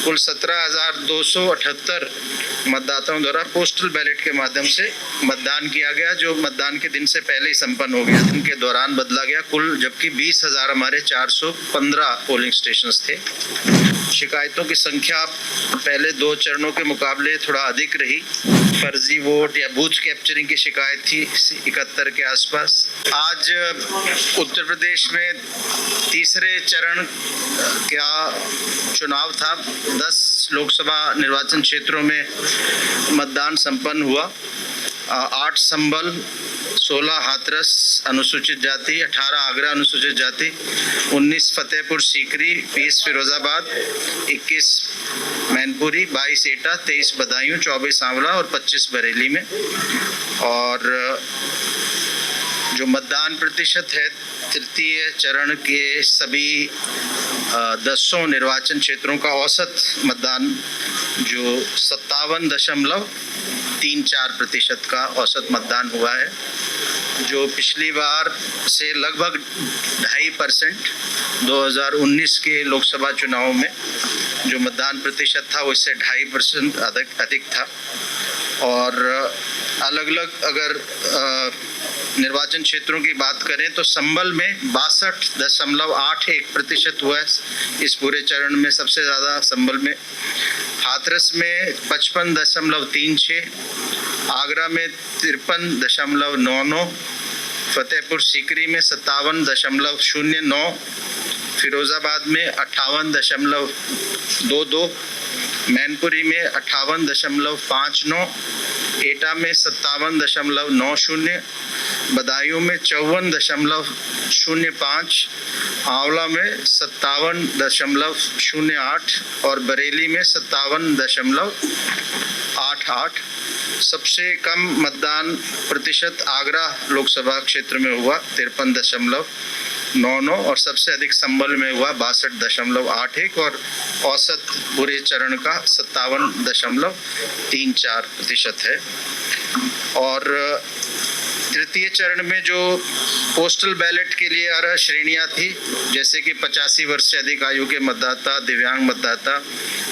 कुल 17,278 मतदाताओं द्वारा पोस्टल बैलेट के माध्यम से मतदान किया गया, जो मतदान के दिन से पहले ही संपन्न हो गया। दिन के दौरान बदला गया कुल, जबकि 20,000 हमारे 415 पोलिंग स्टेशंस थे। शिकायतों की संख्या पहले 2 चरणों के मुकाबले थोड़ा अधिक रही। फर्जी वोट या बूथ कैप्चरिंग की शिकायत थी 71 के आसपास। आज उत्तर प्रदेश में तीसरे चरण का चुनाव था। 10 लोकसभा निर्वाचन क्षेत्रों में मतदान संपन्न हुआ। 8 संभल, 16 हाथरस अनुसूचित जाति, 18 आगरा अनुसूचित जाति, 19 फतेहपुर सीकरी, 20 फिरोजाबाद, 21 मैनपुरी, 22 एटा, 23 बदायूं, 24 आंवला और 25 बरेली में। और जो मतदान प्रतिशत है तृतीय चरण के सभी 10 निर्वाचन क्षेत्रों का औसत मतदान जो 57.34% का औसत मतदान हुआ है, जो पिछली बार से लगभग 2.5%। 2019 के लोकसभा चुनाव में जो मतदान प्रतिशत था वो इससे 2.5% अधिक था। और अलग अलग अगर निर्वाचन क्षेत्रों की बात करें तो संभल में 62.81% हुआ है इस पूरे चरण में, सबसे ज़्यादा संभल में। हाथरस में 55.36, आगरा में 53.99, फतेहपुर सीकरी में 57.09, फिरोजाबाद में 58.22, मैनपुरी में 58.59, एटा में 57.90, बदायूं में 54.05, आंवला में 57.08 और बरेली में 57.88। सबसे कम मतदान प्रतिशत आगरा लोकसभा क्षेत्र में हुआ 53.99 और सबसे अधिक संभल में हुआ 62.81 और औसत पूरे चरण का 57.34% है। और तृतीय चरण में जो पोस्टल बैलेट के लिए अर्ह श्रेणियां थी, जैसे कि 85 वर्ष से अधिक आयु के मतदाता, दिव्यांग मतदाता,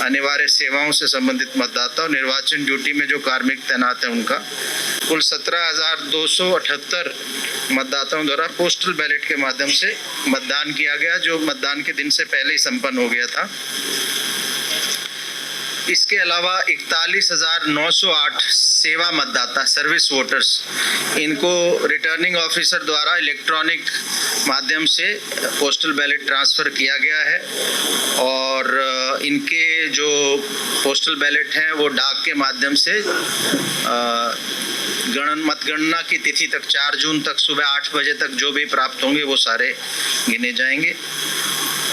अनिवार्य सेवाओं से संबंधित मतदाता और निर्वाचन ड्यूटी में जो कार्मिक तैनात है उनका, कुल 17,278 मतदाताओं द्वारा पोस्टल बैलेट के माध्यम से मतदान किया गया, जो मतदान के दिन से पहले ही संपन्न हो गया था। इसके अलावा 41,908 सेवा मतदाता, सर्विस वोटर्स, इनको रिटर्निंग ऑफिसर द्वारा इलेक्ट्रॉनिक माध्यम से पोस्टल बैलेट ट्रांसफ़र किया गया है। और इनके जो पोस्टल बैलेट हैं वो डाक के माध्यम से मतगणना की तिथि तक 4 जून तक सुबह 8 बजे तक जो भी प्राप्त होंगे वो सारे गिने जाएंगे।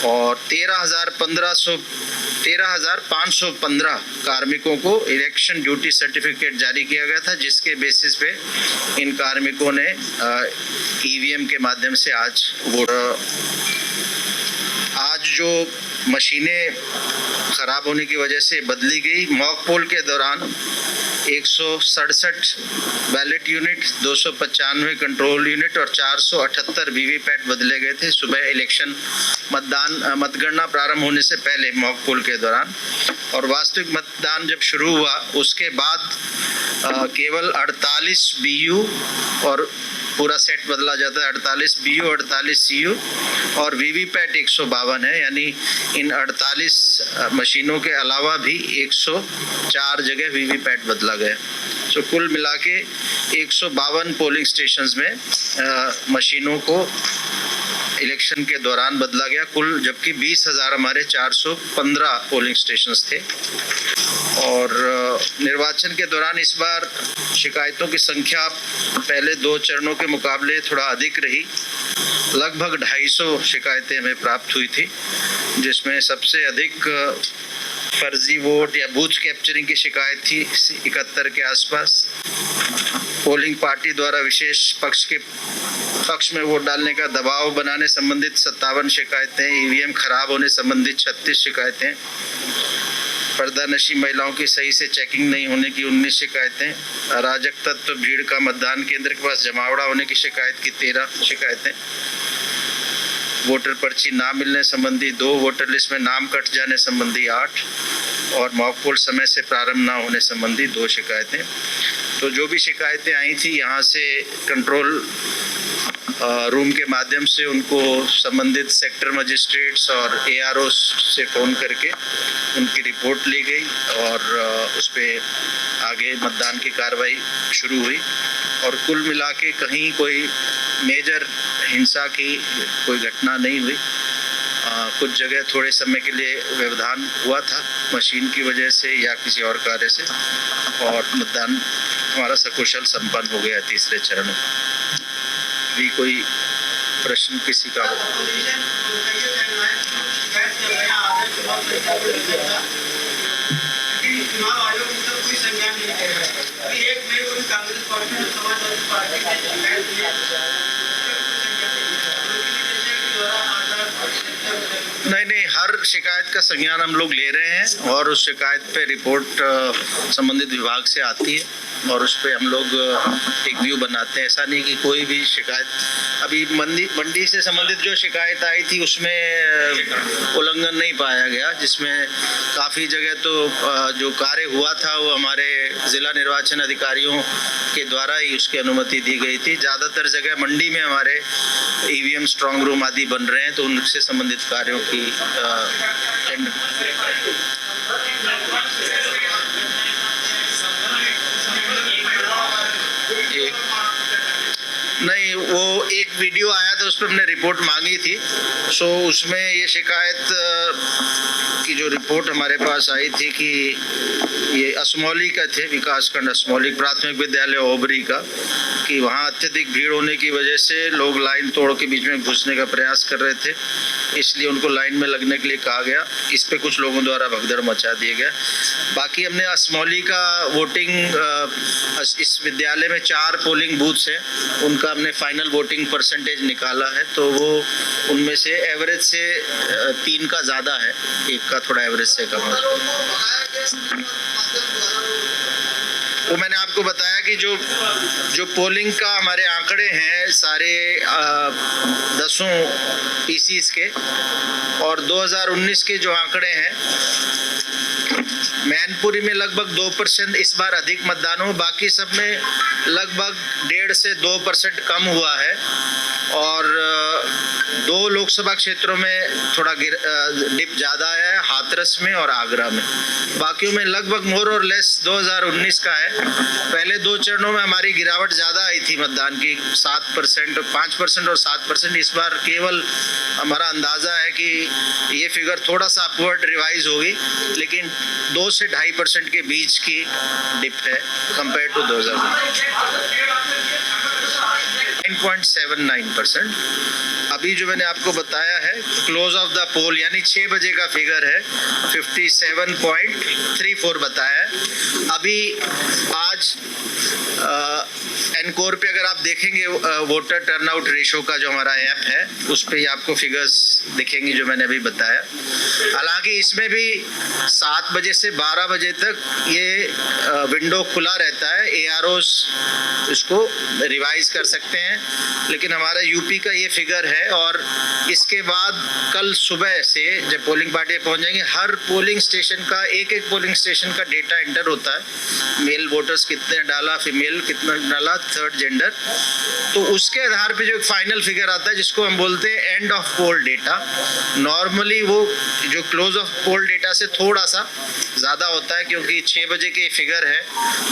और 13,515 कार्मिकों को इलेक्शन ड्यूटी सर्टिफिकेट जारी किया गया था, जिसके बेसिस पे इन कार्मिकों ने ईवीएम के माध्यम से आज जो मशीनें खराब होने की वजह से बदली गई, मॉक पोल के दौरान 167 बैलेट यूनिट, 295 कंट्रोल यूनिट और 478 वीवीपैट बदले गए थे सुबह इलेक्शन मतगणना प्रारंभ होने से पहले मॉक पोल के दौरान। और वास्तविक मतदान जब शुरू हुआ उसके बाद केवल 48 बीयू और पूरा सेट बदला जाता है, 48 बीयू, 48 सीयू और वीवीपैट 152 है, यानी इन 48 मशीनों के अलावा भी 104 जगह वीवीपैट बदला गया। तो कुल मिला के 152 पोलिंग स्टेशंस में मशीनों को इलेक्शन के दौरान बदला गया कुल, जबकि 20,000 हमारे 415 पोलिंग स्टेशंस थे। और निर्वाचन के दौरान इस बार शिकायतों की संख्या पहले 2 चरणों के मुकाबले थोड़ा अधिक रही। लगभग 250 शिकायतें हमें प्राप्त हुई थी, जिसमें सबसे अधिक फर्जी वोट या बूथ कैप्चरिंग की शिकायत थी 71 के आसपास। पोलिंग पार्टी द्वारा विशेष पक्ष में वोट डालने का दबाव बनाने संबंधित 57 शिकायतें, ईवीएम खराब होने संबंधित 36 शिकायतें, पर्दानशी महिलाओं की सही से चेकिंग नहीं होने की 19 शिकायतें, अराजक तत्व भीड़ का मतदान केंद्र के पास जमावड़ा होने की शिकायत की 13 शिकायतें, वोटर पर्ची ना मिलने संबंधी 2, वोटर लिस्ट में नाम कट जाने संबंधी 8, और मॉक पोल समय से प्रारंभ न होने संबंधी 2 शिकायतें। तो जो भी शिकायतें आई थी यहाँ से कंट्रोल रूम के माध्यम से उनको संबंधित सेक्टर मजिस्ट्रेट्स और ARO से फ़ोन करके उनकी रिपोर्ट ली गई और उस पर आगे मतदान की कार्रवाई शुरू हुई और कुल मिला के कहीं कोई मेजर हिंसा की कोई घटना नहीं हुई। कुछ जगह थोड़े समय के लिए व्यवधान हुआ था मशीन की वजह से या किसी और कार्य से, और मतदान हमारा सकुशल संपन्न हो गया तीसरे चरण में। भी कोई प्रश्न किसी का? चुनाव आयोग ने तो कोई संज्ञान नहीं लिया। अभी 1 मई को कांग्रेस पार्टी और समाजवादी पार्टी के शिकायत नहीं, हर शिकायत का संज्ञान हम लोग ले रहे हैं और उस शिकायत पे रिपोर्ट संबंधित विभाग से आती है और उस पे हम लोग एक व्यू बनाते हैं। ऐसा नहीं कि कोई भी शिकायत, अभी मंडी से संबंधित जो शिकायत आई थी उसमें उल्लंघन नहीं पाया गया, जिसमें काफ़ी जगह तो जो कार्य हुआ था वो हमारे जिला निर्वाचन अधिकारियों के द्वारा ही उसकी अनुमति दी गई थी। ज़्यादातर जगह मंडी में हमारे EVM स्ट्रांग रूम आदि बन रहे हैं तो उनसे संबंधित कार्यों की नहीं, वो एक वीडियो आया था उस पर हमने रिपोर्ट मांगी थी। सो उसमें ये शिकायत की जो रिपोर्ट हमारे पास आई थी कि ये असमौली का थे, विकासखंड असमौली प्राथमिक विद्यालय ओबरी का, कि वहाँ अत्यधिक भीड़ होने की वजह से लोग लाइन तोड़ के बीच में घुसने का प्रयास कर रहे थे, इसलिए उनको लाइन में लगने के लिए कहा गया। इस पे कुछ लोगों द्वारा भगदड़ मचा दिया गया। बाकी हमने असमौली का वोटिंग, इस विद्यालय में 4 पोलिंग बूथ्स हैं, उनका हमने फाइनल वोटिंग परसेंटेज निकाला है तो वो उनमें से एवरेज से 3 का ज़्यादा है, 1 का थोड़ा एवरेज से कम है। वो मैंने आपको बताया कि जो पोलिंग का हमारे आंकड़े हैं सारे 10 PCs के और 2019 के जो आंकड़े हैं, मैनपुरी में लगभग 2% इस बार अधिक मतदान हो, बाकी सब में लगभग 1.5 से 2% कम हुआ है और 2 लोकसभा क्षेत्रों में थोड़ा डिप ज़्यादा है, हाथरस में और आगरा में। बाकियों में लगभग मोर और लेस 2019 का है। पहले 2 चरणों में हमारी गिरावट ज़्यादा आई थी मतदान की, 7%, 5% और 7%। इस बार केवल हमारा अंदाज़ा है कि ये फिगर थोड़ा सा अपवर्ड रिवाइज होगी, लेकिन 2 से 2.5% के बीच की डिप है कंपेयर टू 2019। 9.79%। अभी जो मैंने आपको बताया है क्लोज ऑफ द पोल यानी 6 बजे का फिगर है 57.34 बताया है। अभी आज एनकोर पे अगर आप देखेंगे वोटर टर्नआउट रेशो का जो हमारा ऐप है उस पे आपको फिगर्स दिखेंगे जो मैंने अभी बताया। हालांकि इसमें भी 7 बजे से 12 बजे तक ये विंडो खुला रहता है, AROs इसको रिवाइज कर सकते हैं, लेकिन हमारा यूपी का ये फिगर है। और इसके बाद कल सुबह से जब पोलिंग पार्टी पहुंच जाएंगे, हर पोलिंग स्टेशन का एक पोलिंग स्टेशन का डेटा एंटर होता है, मेल वोटर्स कितने डाला, फीमेल कितना डाला, थर्ड जेंडर, तो उसके आधार पे जो फाइनल फिगर आता है जिसको हम बोलते हैं end of poll data. Normally वो जो क्लोज ऑफ पोल डेटा से थोड़ा सा ज़्यादा होता है, क्योंकि 6 बजे के फिगर है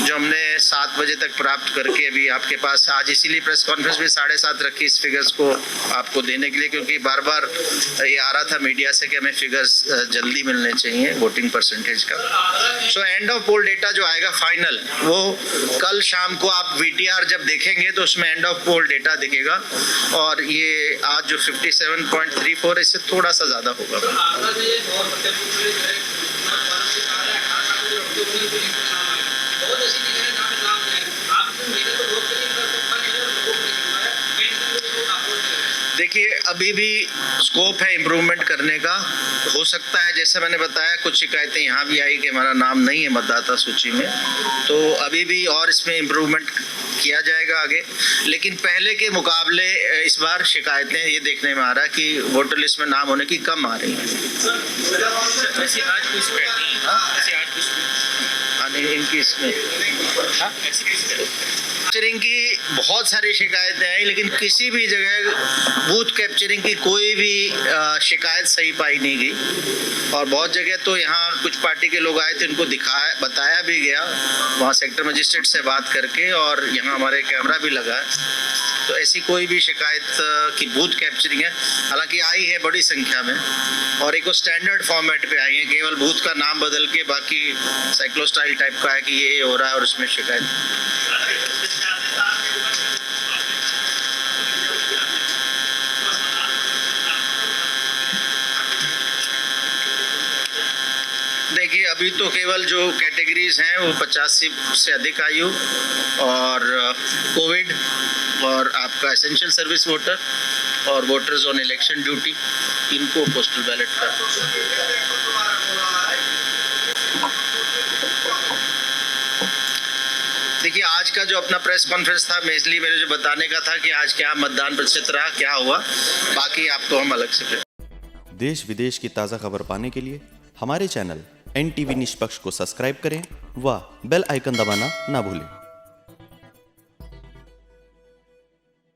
जो हमने 7 बजे तक प्राप्त करके अभी आपके पास आज इसीलिए प्रेस कॉन्फ्रेंस में 7:30 रखी इस फिगर्स को आपको देने के लिए, क्योंकि बार बार ये आ रहा था मीडिया से कि हमें फिगर्स जल्दी मिलने चाहिए वोटिंग परसेंटेज का। So end of poll data जो आएगा फाइनल वो कल शाम को आप VTR जब देखेंगे तो उसमें एंड ऑफ पोल डेटा दिखेगा, और ये आज जो 57.34 इससे थोड़ा सा ज़्यादा होगा। देखिए अभी भी स्कोप है इम्प्रूवमेंट करने का। हो सकता है जैसे मैंने बताया कुछ शिकायतें यहाँ भी आई कि हमारा नाम नहीं है मतदाता सूची में, तो अभी भी और इसमें इम्प्रूवमेंट किया जाएगा आगे। लेकिन पहले के मुकाबले इस बार शिकायतें ये देखने में आ रहा है कि वोटर लिस्ट में नाम होने की कम आ रही है। इनकी इसमें कैप्चरिंग की बहुत सारी शिकायतें आई, लेकिन किसी भी जगह बूथ कैप्चरिंग की कोई भी शिकायत सही पाई नहीं गई। और बहुत जगह तो यहाँ कुछ पार्टी के लोग आए थे, उनको बताया भी गया वहाँ सेक्टर मजिस्ट्रेट से बात करके, और यहाँ हमारे कैमरा भी लगा है। तो ऐसी कोई भी शिकायत की बूथ कैप्चरिंग है, हालांकि आई है बड़ी संख्या में, और एक स्टैंडर्ड फॉर्मेट पे आई है, केवल बूथ का नाम बदल के बाकी साइक्लोस्टाइल टाइप का है कि ये हो रहा है और उसमें शिकायत। देखिए अभी तो केवल जो कैटेगरीज हैं वो 50 से अधिक आयु और कोविड और आपका एसेंशियल सर्विस वोटर और वोटर्स ऑन इलेक्शन ड्यूटी, इनको पोस्टल बैलेट का। देखिए आज का जो अपना प्रेस कॉन्फ्रेंस था, मेजली मेरे जो बताने का था कि आज क्या मतदान प्रतिशत रहा, क्या हुआ, बाकी आपको हम अलग से। देश विदेश की ताज़ा खबर पाने के लिए हमारे चैनल NTV निष्पक्ष को सब्सक्राइब करें व बेल आइकन दबाना ना भूलें।